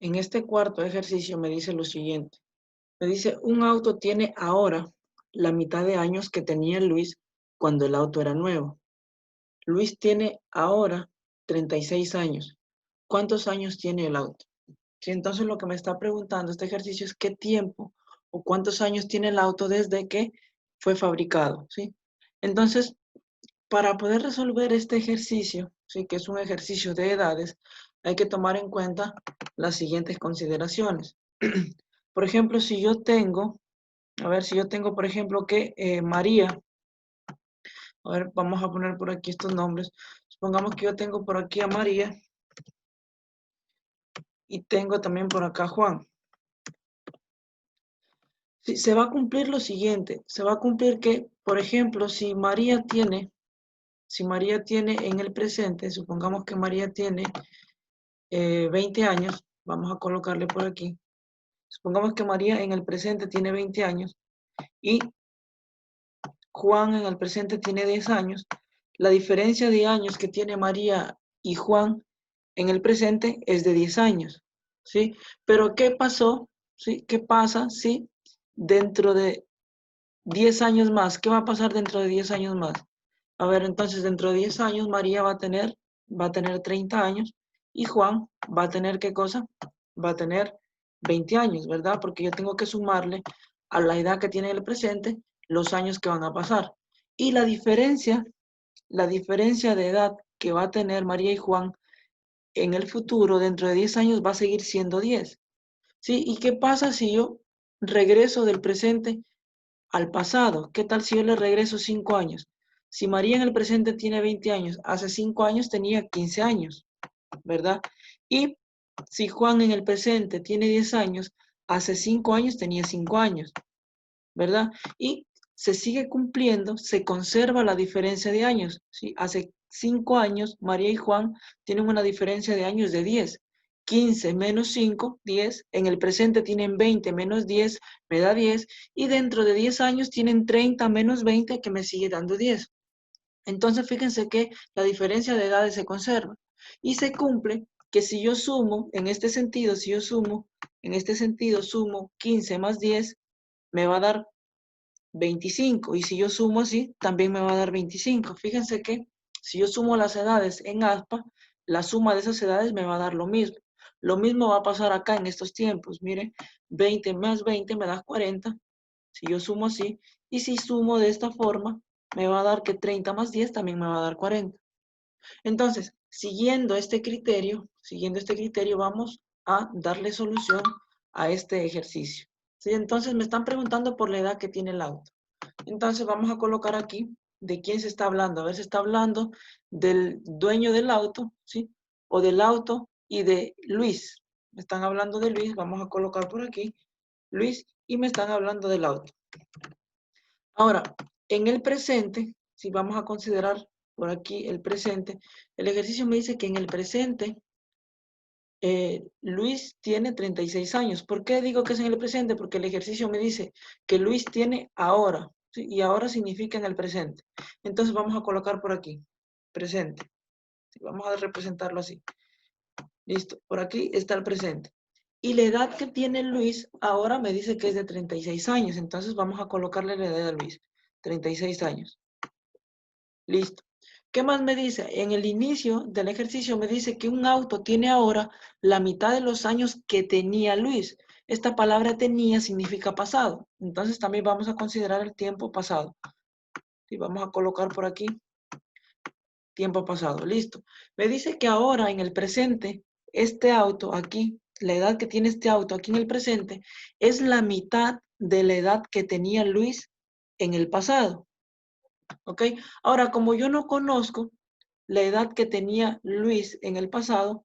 En este cuarto ejercicio me dice lo siguiente. Me dice, un auto tiene ahora la mitad de años que tenía Luis cuando el auto era nuevo. Luis tiene ahora 36 años. ¿Cuántos años tiene el auto? Sí, entonces lo que me está preguntando este ejercicio es qué tiempo o cuántos años tiene el auto desde que fue fabricado, ¿sí? Entonces, para poder resolver este ejercicio, ¿sí? Que es un ejercicio de edades, hay que tomar en cuenta las siguientes consideraciones. Por ejemplo, si yo tengo, por ejemplo, que María, a ver, vamos a poner por aquí estos nombres. Supongamos que yo tengo por aquí a María y tengo también por acá a Juan. Sí, se va a cumplir lo siguiente, se va a cumplir que, por ejemplo, si María tiene en el presente, supongamos que María tiene 20 años, vamos a colocarle por aquí. Supongamos que María en el presente tiene 20 años y Juan en el presente tiene 10 años. La diferencia de años que tiene María y Juan en el presente es de 10 años, ¿sí? Pero ¿qué pasó? ¿Sí? ¿Qué pasa si dentro de 10 años más? ¿Qué va a pasar dentro de 10 años más? A ver, entonces dentro de 10 años María va a tener 30 años y Juan va a tener ¿qué cosa? Va a tener 20 años, ¿verdad? Porque yo tengo que sumarle a la edad que tiene el presente los años que van a pasar. Y la diferencia de edad que va a tener María y Juan en el futuro, dentro de 10 años, va a seguir siendo 10. ¿Sí? ¿Y qué pasa si yo regreso del presente al pasado? ¿Qué tal si yo le regreso 5 años? Si María en el presente tiene 20 años, hace 5 años tenía 15 años, ¿verdad? Y si Juan en el presente tiene 10 años, hace 5 años tenía 5 años, ¿verdad? Y se sigue cumpliendo, se conserva la diferencia de años, ¿sí? Hace 5 años, María y Juan tienen una diferencia de años de 10. 15 menos 5, 10. En el presente tienen 20 menos 10, me da 10. Y dentro de 10 años tienen 30 menos 20, que me sigue dando 10. Entonces, fíjense que la diferencia de edades se conserva. Y se cumple que si yo sumo, en este sentido, sumo 15 más 10, me va a dar 25. Y si yo sumo así, también me va a dar 25. Fíjense que si yo sumo las edades en ASPA, la suma de esas edades me va a dar lo mismo. Lo mismo va a pasar acá en estos tiempos. Miren, 20 más 20 me da 40. Si yo sumo así, y si sumo de esta forma, me va a dar que 30 más 10 también me va a dar 40. Entonces, siguiendo este criterio, vamos a darle solución a este ejercicio. ¿Sí? Entonces, me están preguntando por la edad que tiene el auto. Entonces vamos a colocar aquí de quién se está hablando. A ver, se está hablando del dueño del auto, ¿sí? O del auto y de Luis. Me están hablando de Luis, vamos a colocar por aquí Luis y me están hablando del auto. Ahora, en el presente, si vamos a considerar por aquí el presente, el ejercicio me dice que en el presente Luis tiene 36 años. ¿Por qué digo que es en el presente? Porque el ejercicio me dice que Luis tiene ahora, ¿sí? Y ahora significa en el presente. Entonces vamos a colocar por aquí, presente. ¿Sí? Vamos a representarlo así. Listo, por aquí está el presente. Y la edad que tiene Luis ahora me dice que es de 36 años. Entonces vamos a colocarle la edad a Luis, 36 años. Listo. ¿Qué más me dice? En el inicio del ejercicio me dice que un auto tiene ahora la mitad de los años que tenía Luis. Esta palabra tenía significa pasado. Entonces también vamos a considerar el tiempo pasado. Y vamos a colocar por aquí tiempo pasado. Listo. Me dice que ahora en el presente, este auto aquí, la edad que tiene este auto aquí en el presente, es la mitad de la edad que tenía Luis en el pasado. ¿Ok? Ahora, como yo no conozco la edad que tenía Luis en el pasado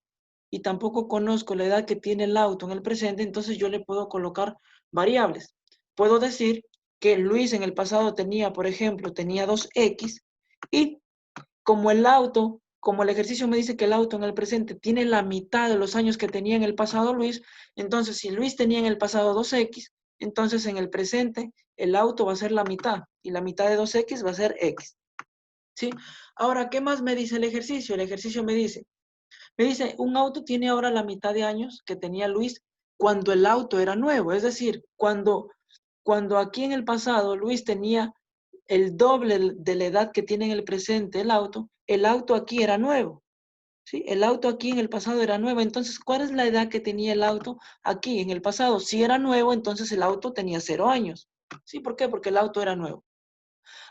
y tampoco conozco la edad que tiene el auto en el presente, entonces yo le puedo colocar variables. Puedo decir que Luis en el pasado tenía, por ejemplo, tenía 2x y como el ejercicio me dice que el auto en el presente tiene la mitad de los años que tenía en el pasado Luis, entonces si Luis tenía en el pasado 2x, entonces en el presente el auto va a ser la mitad y la mitad de 2x va a ser x. ¿Sí? Ahora, ¿qué más me dice el ejercicio? El ejercicio me dice, Me dice, un auto tiene ahora la mitad de años que tenía Luis cuando el auto era nuevo. Es decir, cuando aquí en el pasado Luis tenía el doble de la edad que tiene en el presente el auto aquí era nuevo. ¿Sí? El auto aquí en el pasado era nuevo. Entonces, ¿cuál es la edad que tenía el auto aquí en el pasado? Si era nuevo, entonces el auto tenía 0 años. ¿Sí? ¿Por qué? Porque el auto era nuevo.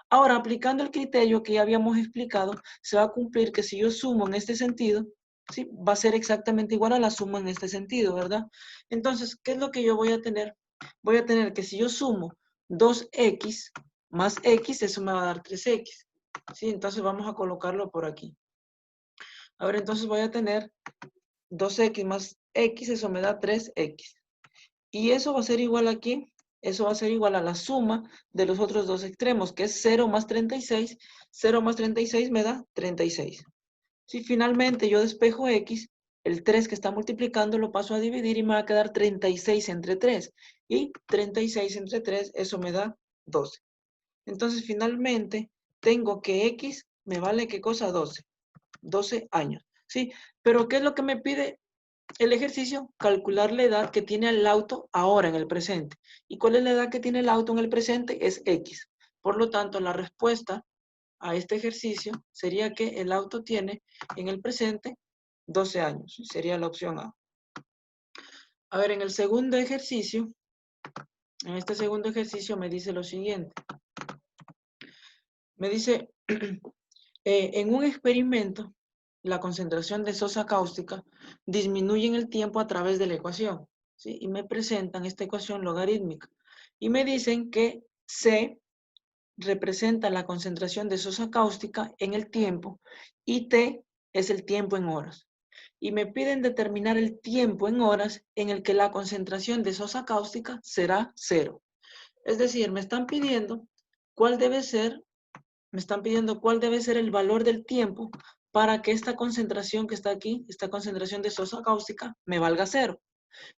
Ahora, aplicando el criterio que ya habíamos explicado, se va a cumplir que si yo sumo en este sentido, ¿sí? Va a ser exactamente igual a la suma en este sentido, ¿verdad? Entonces, ¿qué es lo que yo voy a tener? Voy a tener que si yo sumo 2x más x, eso me va a dar 3x. ¿Sí? Entonces vamos a colocarlo por aquí. A ver, entonces voy a tener 2x más x, eso me da 3x. Y eso va a ser igual aquí, eso va a ser igual a la suma de los otros dos extremos, que es 0 más 36. 0 más 36 me da 36. Si finalmente yo despejo x, el 3 que está multiplicando lo paso a dividir y me va a quedar 36 entre 3. Y 36 entre 3, eso me da 12. Entonces finalmente tengo que x me vale, ¿qué cosa? 12. 12 años. ¿Sí? Pero ¿qué es lo que me pide el ejercicio? Calcular la edad que tiene el auto ahora en el presente. ¿Y cuál es la edad que tiene el auto en el presente? Es X. Por lo tanto, la respuesta a este ejercicio sería que el auto tiene en el presente 12 años. Sería la opción A. A ver, en el segundo ejercicio, en este segundo ejercicio me dice lo siguiente. Me dice, en un experimento, la concentración de sosa cáustica disminuye en el tiempo a través de la ecuación, ¿sí? Y me presentan esta ecuación logarítmica. Y me dicen que C representa la concentración de sosa cáustica en el tiempo y T es el tiempo en horas. Y me piden determinar el tiempo en horas en el que la concentración de sosa cáustica será 0. Es decir, me están pidiendo cuál debe ser el valor del tiempo para que esta concentración que está aquí, esta concentración de sosa cáustica, me valga 0.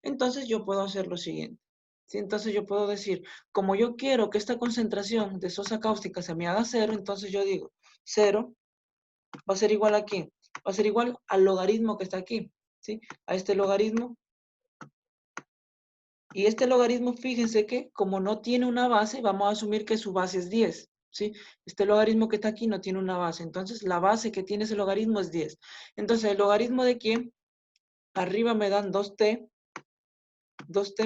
Entonces yo puedo hacer lo siguiente. ¿Sí? Entonces yo puedo decir, como yo quiero que esta concentración de sosa cáustica se me haga 0, entonces yo digo 0 va a ser igual a ¿qué? Va a ser igual al logaritmo que está aquí. ¿Sí? A este logaritmo. Y este logaritmo, fíjense que como no tiene una base, vamos a asumir que su base es 10. ¿Sí? Este logaritmo que está aquí no tiene una base. Entonces, la base que tiene ese logaritmo es 10. Entonces, ¿el logaritmo de quién? Arriba me dan 2t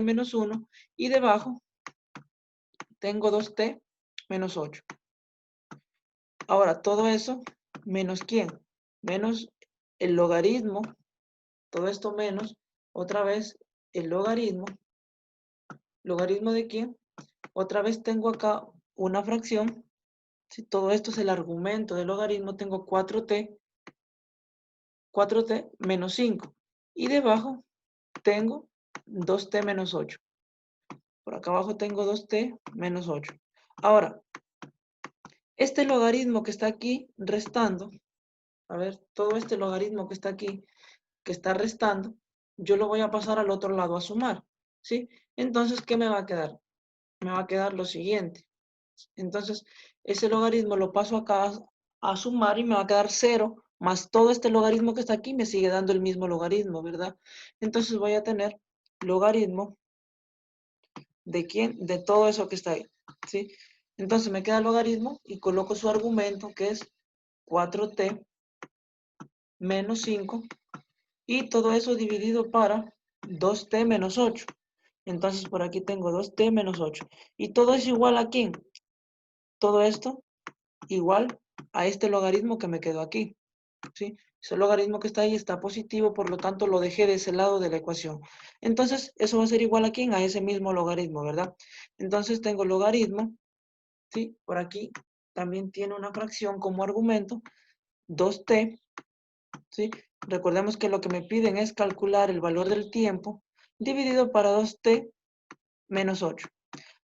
menos 1. Y debajo tengo 2t menos 8. Ahora, todo eso, ¿menos quién? Menos el logaritmo. Todo esto menos, otra vez, el logaritmo. ¿Logaritmo de quién? Otra vez tengo acá una fracción. Si todo esto es el argumento del logaritmo, tengo 4t menos 5. Y debajo tengo 2t menos 8. Por acá abajo tengo 2t menos 8. Ahora, este logaritmo que está aquí restando, a ver, todo este logaritmo que está aquí, que está restando, yo lo voy a pasar al otro lado a sumar, ¿sí? Entonces, ¿qué me va a quedar? Me va a quedar lo siguiente. Entonces, ese logaritmo lo paso acá a sumar y me va a quedar 0, más todo este logaritmo que está aquí me sigue dando el mismo logaritmo, ¿verdad? Entonces voy a tener logaritmo de quién, de todo eso que está ahí, ¿sí? Entonces me queda el logaritmo y coloco su argumento que es 4t menos 5 y todo eso dividido para 2t menos 8. Entonces por aquí tengo 2t menos 8. Y todo es igual a quién? Todo esto igual a este logaritmo que me quedó aquí, ¿sí? Ese logaritmo que está ahí está positivo, por lo tanto lo dejé de ese lado de la ecuación. Entonces eso va a ser igual a quién? A ese mismo logaritmo, ¿verdad? Entonces tengo logaritmo, ¿sí? Por aquí también tiene una fracción como argumento, 2t, ¿sí? Recordemos que lo que me piden es calcular el valor del tiempo dividido para 2t menos 8.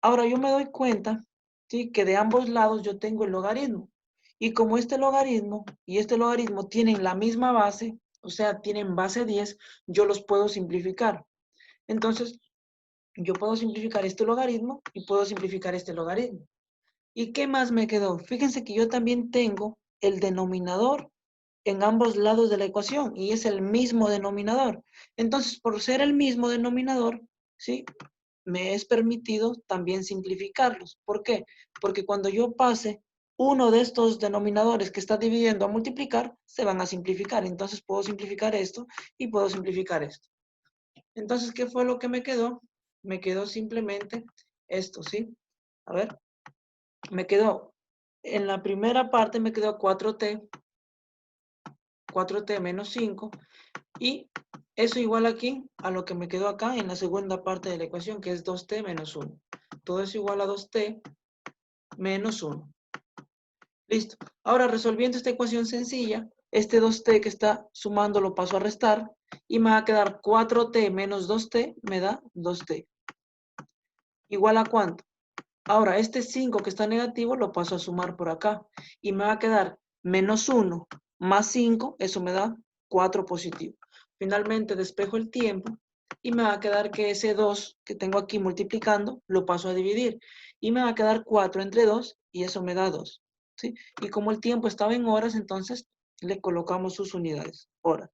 Ahora yo me doy cuenta, ¿sí? Que de ambos lados yo tengo el logaritmo. Y como este logaritmo y este logaritmo tienen la misma base, o sea, tienen base 10, yo los puedo simplificar. Entonces, yo puedo simplificar este logaritmo y puedo simplificar este logaritmo. ¿Y qué más me quedó? Fíjense que yo también tengo el denominador en ambos lados de la ecuación y es el mismo denominador. Entonces, por ser el mismo denominador, ¿sí? Me es permitido también simplificarlos. ¿Por qué? Porque cuando yo pase uno de estos denominadores que está dividiendo a multiplicar, se van a simplificar. Entonces puedo simplificar esto y puedo simplificar esto. Entonces, ¿qué fue lo que me quedó? Me quedó simplemente esto, ¿sí? A ver, me quedó, en la primera parte me quedó 4t menos 5, y eso igual aquí a lo que me quedó acá en la segunda parte de la ecuación, que es 2t menos 1. Todo eso igual a 2t menos 1. Listo. Ahora, resolviendo esta ecuación sencilla, este 2t que está sumando lo paso a restar y me va a quedar 4t menos 2t me da 2t. ¿Igual a cuánto? Ahora, este 5 que está negativo lo paso a sumar por acá y me va a quedar menos 1 más 5, eso me da 4 positivo. Finalmente despejo el tiempo y me va a quedar que ese 2 que tengo aquí multiplicando lo paso a dividir y me va a quedar 4 entre 2 y eso me da 2. ¿Sí? Y como el tiempo estaba en horas, entonces le colocamos sus unidades, horas.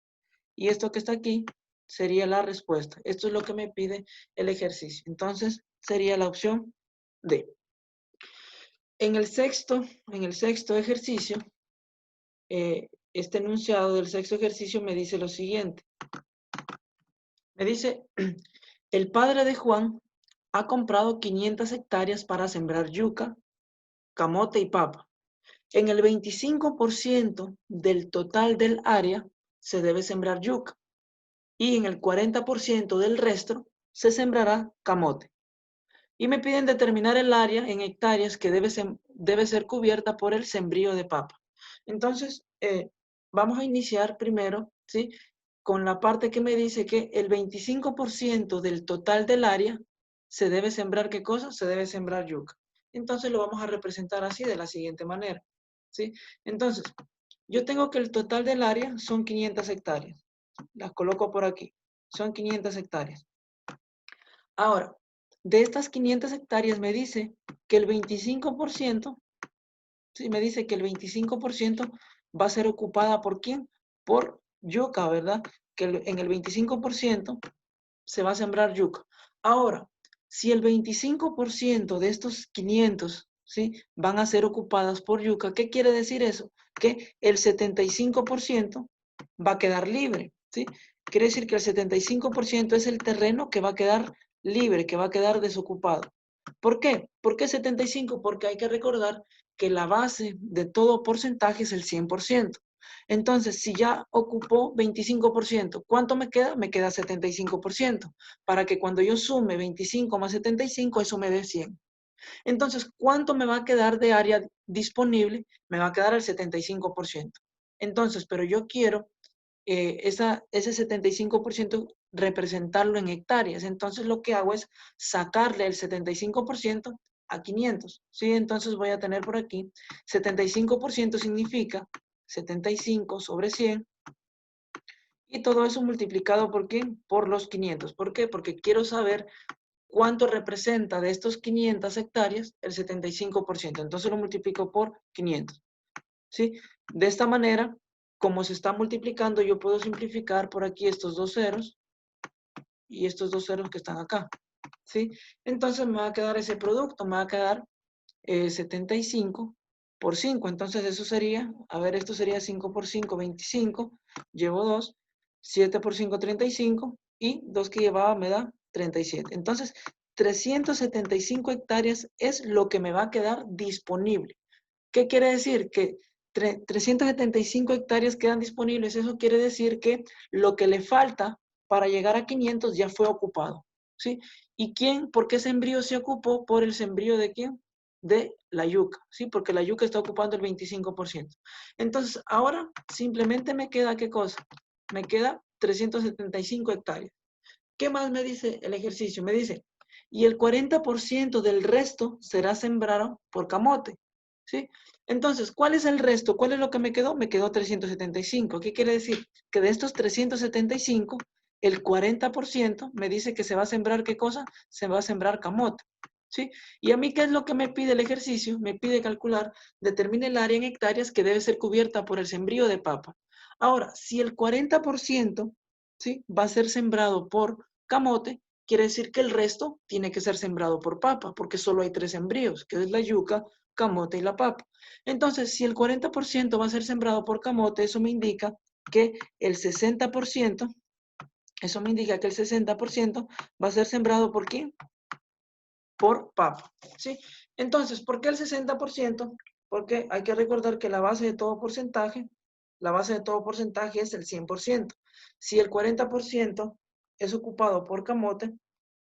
Y esto que está aquí sería la respuesta. Esto es lo que me pide el ejercicio. Entonces sería la opción D. En el sexto ejercicio, este enunciado del sexto ejercicio me dice lo siguiente. Me dice, el padre de Juan ha comprado 500 hectáreas para sembrar yuca, camote y papa. En el 25% del total del área se debe sembrar yuca y en el 40% del resto se sembrará camote. Y me piden determinar el área en hectáreas que debe ser cubierta por el sembrío de papa. Entonces, vamos a iniciar primero, ¿sí? Con la parte que me dice que el 25% del total del área se debe sembrar, ¿qué cosa? Se debe sembrar yuca. Entonces lo vamos a representar así, de la siguiente manera, ¿sí? Entonces, yo tengo que el total del área son 500 hectáreas. Las coloco por aquí. Son 500 hectáreas. Ahora, de estas 500 hectáreas me dice que el 25%, sí, me dice que el 25% va a ser ocupada ¿por quién? Por yuca, ¿verdad? Que en el 25% se va a sembrar yuca. Ahora, si el 25% de estos 500, ¿sí? Van a ser ocupadas por yuca, ¿qué quiere decir eso? Que el 75% va a quedar libre, ¿sí? Quiere decir que el 75% es el terreno que va a quedar libre, que va a quedar desocupado. ¿Por qué? ¿Por qué 75? Porque hay que recordar que la base de todo porcentaje es el 100%. Entonces, si ya ocupó 25%, ¿cuánto me queda? Me queda 75%, para que cuando yo sume 25 más 75, eso me dé 100. Entonces, ¿cuánto me va a quedar de área disponible? Me va a quedar el 75%. Entonces, pero yo quiero ese 75% representarlo en hectáreas. Entonces, lo que hago es sacarle el 75% a 500, ¿sí? Entonces voy a tener por aquí, 75% significa 75 sobre 100, y todo eso multiplicado ¿por qué? Por los 500. ¿Por qué? Porque quiero saber cuánto representa de estos 500 hectáreas el 75%. Entonces lo multiplico por 500. ¿Sí? De esta manera, como se está multiplicando, yo puedo simplificar por aquí estos dos ceros y estos dos ceros que están acá. ¿Sí? Entonces me va a quedar ese producto, me va a quedar 75 por 5. Entonces eso sería, a ver, esto sería 5 por 5, 25. Llevo 2, 7 por 5, 35. Y 2 que llevaba me da 37. Entonces, 375 hectáreas es lo que me va a quedar disponible. ¿Qué quiere decir? Que 375 hectáreas quedan disponibles. Eso quiere decir que lo que le falta para llegar a 500 ya fue ocupado. ¿Sí? ¿Y quién? ¿Por qué sembrío se ocupó? Por el sembrío de quién? De la yuca, ¿sí? Porque la yuca está ocupando el 25%. Entonces, ahora simplemente me queda, ¿qué cosa? Me queda 375 hectáreas. ¿Qué más me dice el ejercicio? Me dice, y el 40% del resto será sembrado por camote, ¿sí? Entonces, ¿cuál es el resto? ¿Cuál es lo que me quedó? Me quedó 375. ¿Qué quiere decir? Que de estos 375, el 40% me dice que se va a sembrar, ¿qué cosa? Se va a sembrar camote, ¿sí? Y a mí, ¿qué es lo que me pide el ejercicio? Me pide calcular, determine el área en hectáreas que debe ser cubierta por el sembrío de papa. Ahora, si el 40%, ¿sí?, va a ser sembrado por camote, quiere decir que el resto tiene que ser sembrado por papa, porque solo hay 3 embrios, que es la yuca, camote y la papa. Entonces, si el 40% va a ser sembrado por camote, eso me indica que el 60%, va a ser sembrado ¿por quién? Por papa, ¿sí? Entonces, ¿por qué el 60%? Porque hay que recordar que la base de todo porcentaje es el 100%. Si el 40% es ocupado por camote,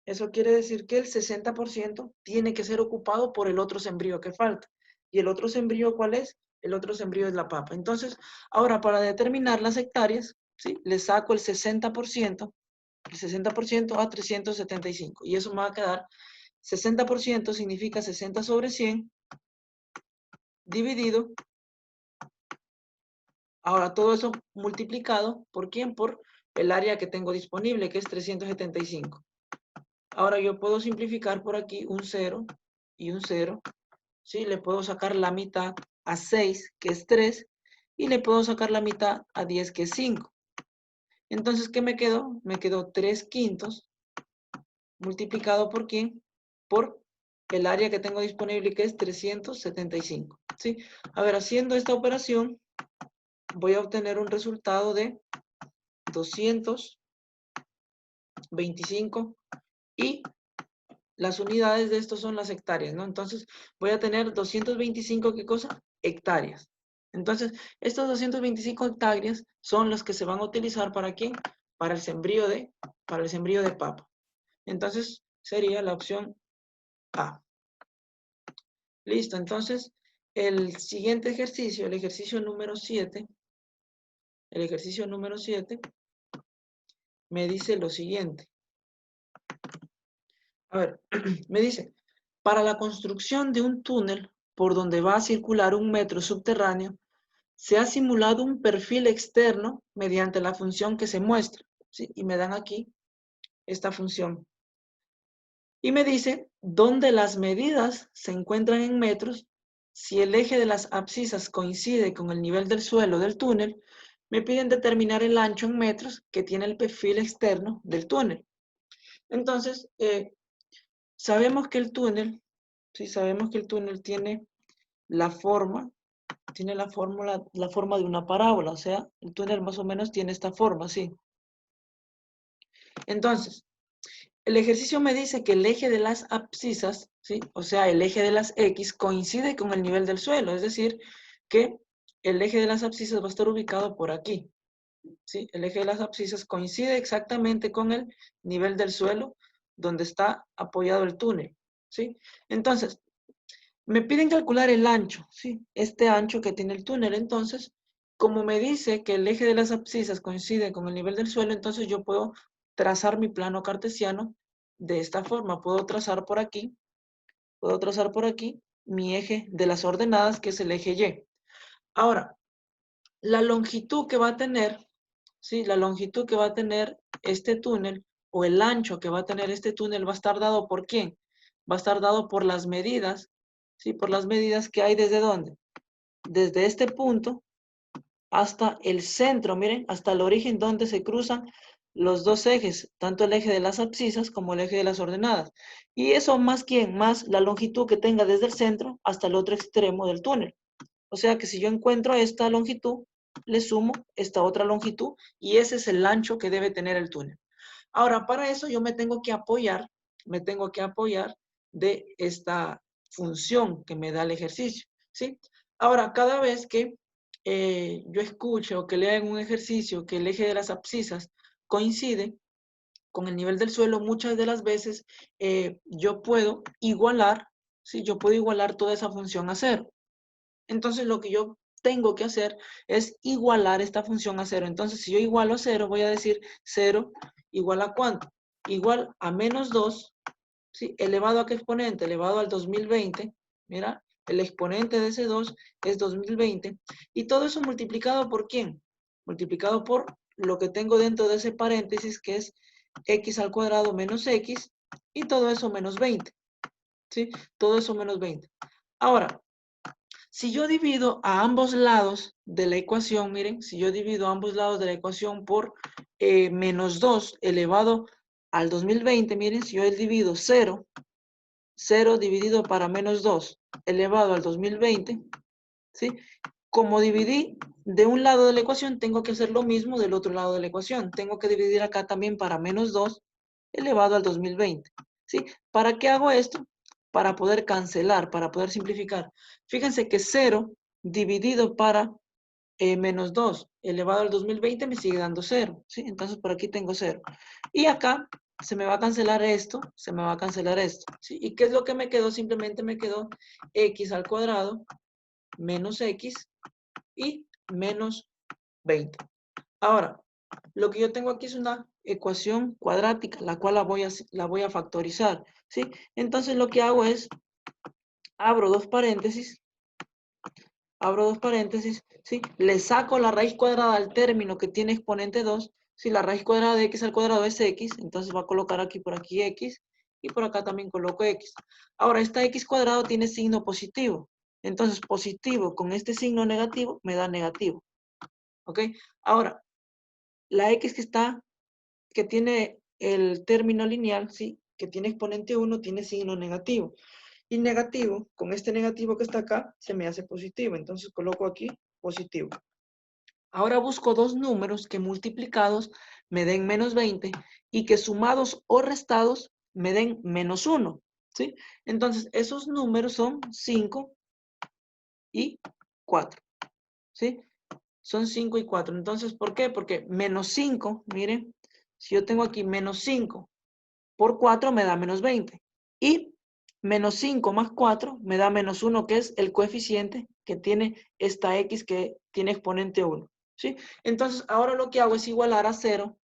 eso quiere decir que el 60% tiene que ser ocupado por el otro sembrío que falta. ¿Y el otro sembrío cuál es? El otro sembrío es la papa. Entonces, ahora para determinar las hectáreas, ¿sí?, le saco el 60% a 375. Y eso me va a quedar 60% significa 60 sobre 100 dividido. Ahora todo eso multiplicado, ¿por quién? Por el área que tengo disponible, que es 375. Ahora yo puedo simplificar por aquí un 0 y un 0. ¿Sí? Le puedo sacar la mitad a 6, que es 3, y le puedo sacar la mitad a 10, que es 5. Entonces, ¿qué me quedó? Me quedó 3 quintos multiplicado por ¿quién? Por el área que tengo disponible, que es 375. ¿Sí? A ver, haciendo esta operación, voy a obtener un resultado de 225 y las unidades de esto son las hectáreas, ¿no? Entonces, voy a tener 225, ¿qué cosa? Hectáreas. Entonces, estas 225 hectáreas son las que se van a utilizar ¿para quién? Para el sembrío de papa. Entonces, sería la opción A. Listo, entonces, el siguiente ejercicio, el ejercicio número 7, me dice lo siguiente. A ver, me dice, para la construcción de un túnel por donde va a circular un metro subterráneo, se ha simulado un perfil externo mediante la función que se muestra, ¿sí? Y me dan aquí esta función. Y me dice, donde las medidas se encuentran en metros, si el eje de las abscisas coincide con el nivel del suelo del túnel, me piden determinar el ancho en metros que tiene el perfil externo del túnel. Entonces, sabemos que el túnel, sí, sabemos que el túnel tiene la forma de una parábola, o sea, el túnel más o menos tiene esta forma, sí. Entonces, el ejercicio me dice que el eje de las abscisas, ¿sí?, o sea, el eje de las X coincide con el nivel del suelo, es decir, que el eje de las abscisas va a estar ubicado por aquí, ¿sí? El eje de las abscisas coincide exactamente con el nivel del suelo donde está apoyado el túnel, ¿sí? Entonces, me piden calcular el ancho, ¿sí? Este ancho que tiene el túnel. Entonces, como me dice que el eje de las abscisas coincide con el nivel del suelo, entonces yo puedo trazar mi plano cartesiano de esta forma. Puedo trazar por aquí mi eje de las ordenadas, que es el eje Y. Ahora, la longitud que va a tener, ¿sí?, la longitud que va a tener este túnel, o el ancho que va a tener este túnel, va a estar dado ¿por quién? Va a estar dado por las medidas, ¿sí? Por las medidas que hay ¿desde dónde? Desde este punto hasta el centro, miren, hasta el origen donde se cruzan los dos ejes, tanto el eje de las abscisas como el eje de las ordenadas. Y eso más ¿quién? Más la longitud que tenga desde el centro hasta el otro extremo del túnel. O sea que si yo encuentro esta longitud, le sumo esta otra longitud y ese es el ancho que debe tener el túnel. Ahora, para eso yo me tengo que apoyar de esta función que me da el ejercicio, ¿sí? Ahora, cada vez que yo escuche o que lea en un ejercicio que el eje de las abscisas coincide con el nivel del suelo, muchas de las veces yo puedo igualar, ¿sí? Yo puedo igualar toda esa función a 0. Entonces, lo que yo tengo que hacer es igualar esta función a 0. Entonces, si yo igualo a 0, voy a decir 0 igual a ¿cuánto? Igual a menos 2, ¿sí? ¿Elevado a qué exponente? Elevado al 2020. Mira, el exponente de ese 2 es 2020. Y todo eso multiplicado ¿por quién? Multiplicado por lo que tengo dentro de ese paréntesis, que es x al cuadrado menos x, y todo eso menos 20. ¿Sí? Todo eso menos 20. Ahora, Si yo divido a ambos lados de la ecuación, miren, si yo divido a ambos lados de la ecuación por menos 2 elevado al 2020, miren, si yo divido 0, 0 dividido para menos 2 elevado al 2020, ¿sí? Como dividí de un lado de la ecuación, tengo que hacer lo mismo del otro lado de la ecuación. Tengo que dividir acá también para menos 2 elevado al 2020, ¿sí? ¿Para qué hago esto? Para poder cancelar, para poder simplificar. Fíjense que 0 dividido para menos 2 elevado al 2020 me sigue dando 0, ¿sí? Entonces por aquí tengo 0. Y acá se me va a cancelar esto, se me va a cancelar esto, ¿sí? ¿Y qué es lo que me quedó? Simplemente me quedó x al cuadrado menos x y menos 20. Ahora, lo que yo tengo aquí es una ecuación cuadrática, la cual la voy a factorizar, ¿sí? Entonces lo que hago es, abro dos paréntesis, ¿sí? Le saco la raíz cuadrada al término que tiene exponente 2, si la raíz cuadrada de x al cuadrado es x, entonces va a colocar aquí por aquí x, y por acá también coloco x. Ahora, esta x cuadrado tiene signo positivo, entonces positivo con este signo negativo me da negativo, ¿ok? Ahora, la x que tiene el término lineal, ¿sí? Que tiene exponente 1, tiene signo negativo. Y negativo, con este negativo que está acá, se me hace positivo. Entonces coloco aquí positivo. Ahora busco dos números que multiplicados me den menos 20 y que sumados o restados me den menos 1, ¿sí? Entonces esos números son 5 y 4, ¿sí? Son 5 y 4. Entonces, ¿por qué? Porque menos 5, miren, si yo tengo aquí menos 5 por 4 me da menos 20. Y menos 5 más 4 me da menos 1, que es el coeficiente que tiene esta x que tiene exponente 1. ¿Sí? Entonces, ahora lo que hago es igualar a 0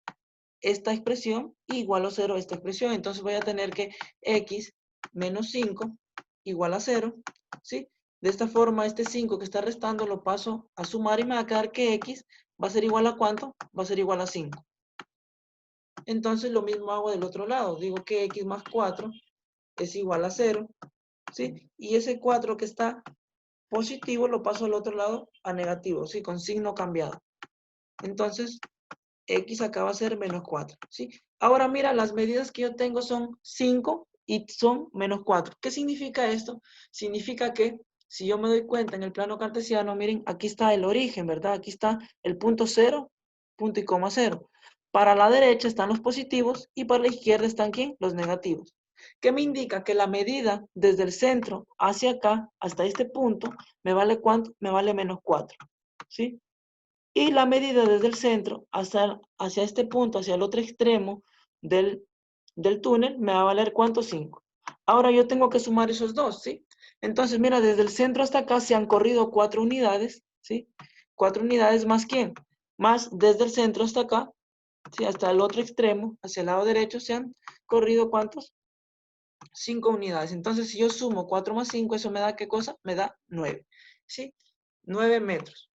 esta expresión y igualo a 0 esta expresión. Entonces voy a tener que x menos 5 igual a 0. ¿Sí? De esta forma, este 5 que está restando lo paso a sumar y me va a quedar que x va a ser igual a ¿cuánto? Va a ser igual a 5. Entonces lo mismo hago del otro lado. Digo que x más 4 es igual a 0, ¿sí? Y ese 4 que está positivo lo paso al otro lado a negativo, ¿sí? Con signo cambiado. Entonces, x acá va a ser menos 4, ¿sí? Ahora mira, las medidas que yo tengo son 5 y son menos 4. ¿Qué significa esto? Significa que si yo me doy cuenta en el plano cartesiano, miren, aquí está el origen, ¿verdad? Aquí está el punto 0, punto y coma 0. Para la derecha están los positivos y para la izquierda están ¿quién? Los negativos. ¿Qué me indica? Que la medida desde el centro hacia acá, hasta este punto, me vale ¿cuánto? Me vale menos 4, ¿sí? Y la medida desde el centro hacia este punto, hacia el otro extremo del túnel, me va a valer ¿cuánto? 5. Ahora yo tengo que sumar esos dos, ¿sí? Entonces, mira, desde el centro hasta acá se han corrido 4 unidades, ¿sí? 4 unidades más ¿quién? Más desde el centro hasta acá, ¿sí? Hasta el otro extremo, hacia el lado derecho, se han corrido ¿cuántos? 5 unidades. Entonces, si yo sumo 4 más 5, ¿eso me da qué cosa? Me da 9, ¿sí? 9 metros.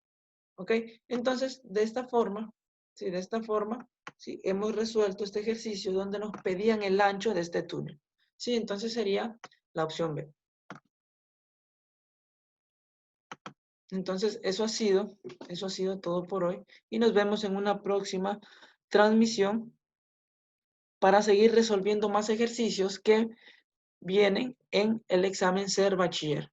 ¿Ok? Entonces, de esta forma, ¿sí? Hemos resuelto este ejercicio donde nos pedían el ancho de este túnel. ¿Sí? Entonces sería la opción B. Entonces, eso ha sido todo por hoy. Y nos vemos en una próxima transmisión para seguir resolviendo más ejercicios que vienen en el examen Ser Bachiller.